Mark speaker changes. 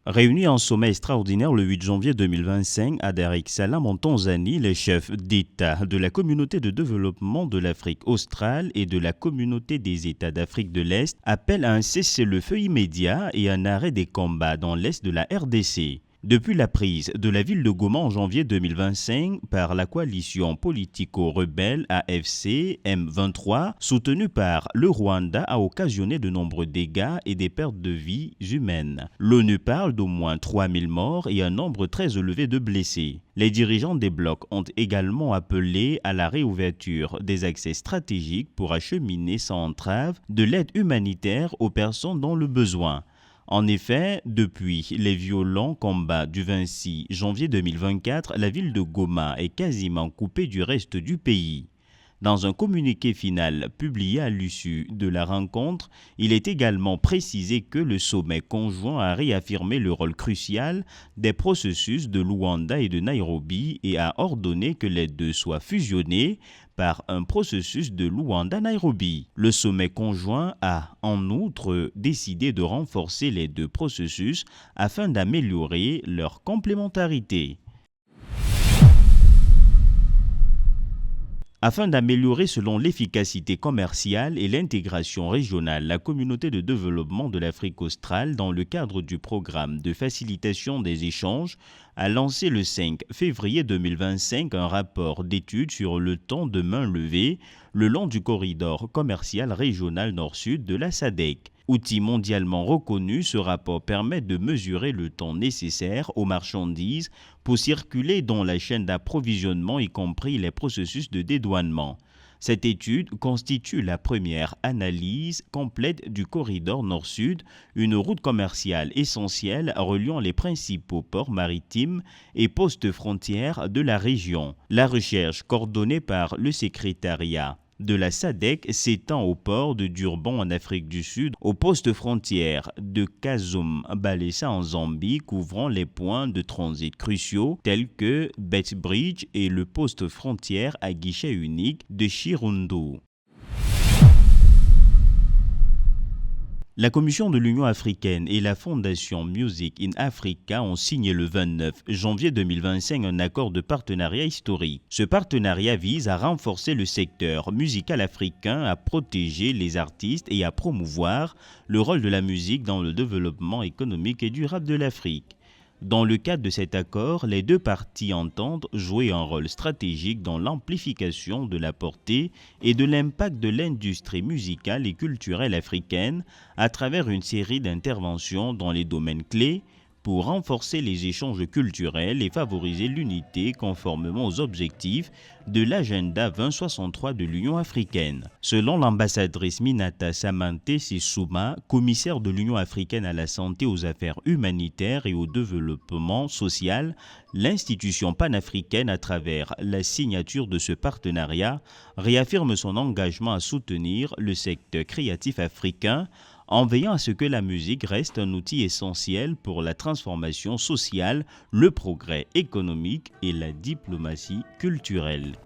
Speaker 1: Réunis en sommet extraordinaire le 8 janvier 2025 à Dar es Salaam en Tanzanie, les chefs d'État de la communauté de développement de l'Afrique australe et de la communauté des États d'Afrique de l'Est appellent à un cessez-le-feu immédiat et un arrêt des combats dans l'Est de la RDC. Depuis la prise de la ville de Goma en janvier 2025 par la coalition politico-rebelle AFC M23, soutenue par le Rwanda, a occasionné de nombreux dégâts et des pertes de vies humaines. L'ONU parle d'au moins 3000 morts et un nombre très élevé de blessés. Les dirigeants des blocs ont également appelé à la réouverture des accès stratégiques pour acheminer sans entrave de l'aide humanitaire aux personnes dans le besoin. En effet, depuis les violents combats du 26 janvier 2024, la ville de Goma est quasiment coupée du reste du pays. Dans un communiqué final publié à l'issue de la rencontre, il est également précisé que le sommet conjoint a réaffirmé le rôle crucial des processus de Luanda et de Nairobi et a ordonné que les deux soient fusionnés par un processus de Luanda-Nairobi. Le sommet conjoint a en outre décidé de renforcer les deux processus afin d'améliorer leur complémentarité. Afin d'améliorer selon l'efficacité commerciale et l'intégration régionale, la communauté de développement de l'Afrique australe, dans le cadre du programme de facilitation des échanges, a lancé le 5 février 2025 un rapport d'étude sur le temps de main levée le long du corridor commercial régional nord-sud de la SADC. Outil mondialement reconnu, ce rapport permet de mesurer le temps nécessaire aux marchandises pour circuler dans la chaîne d'approvisionnement, y compris les processus de dédouanement. Cette étude constitue la première analyse complète du corridor nord-sud, une route commerciale essentielle reliant les principaux ports maritimes et postes frontières de la région. La recherche coordonnée par le secrétariat de la SADC s'étend au port de Durban en Afrique du Sud, au poste frontière de Kasum-Balesa en Zambie, couvrant les points de transit cruciaux tels que Bethbridge et le poste frontière à guichet unique de Chirundu. La Commission de l'Union africaine et la Fondation Music in Africa ont signé le 29 janvier 2025 un accord de partenariat historique. Ce partenariat vise à renforcer le secteur musical africain, à protéger les artistes et à promouvoir le rôle de la musique dans le développement économique et durable de l'Afrique. Dans le cadre de cet accord, les deux parties entendent jouer un rôle stratégique dans l'amplification de la portée et de l'impact de l'industrie musicale et culturelle africaine à travers une série d'interventions dans les domaines clés pour renforcer les échanges culturels et favoriser l'unité conformément aux objectifs de l'agenda 2063 de l'Union africaine. Selon l'ambassadrice Minata Samante Sissouma, commissaire de l'Union africaine à la santé, aux affaires humanitaires et au développement social, l'institution panafricaine, à travers la signature de ce partenariat, réaffirme son engagement à soutenir le secteur créatif africain en veillant à ce que la musique reste un outil essentiel pour la transformation sociale, le progrès économique et la diplomatie culturelle.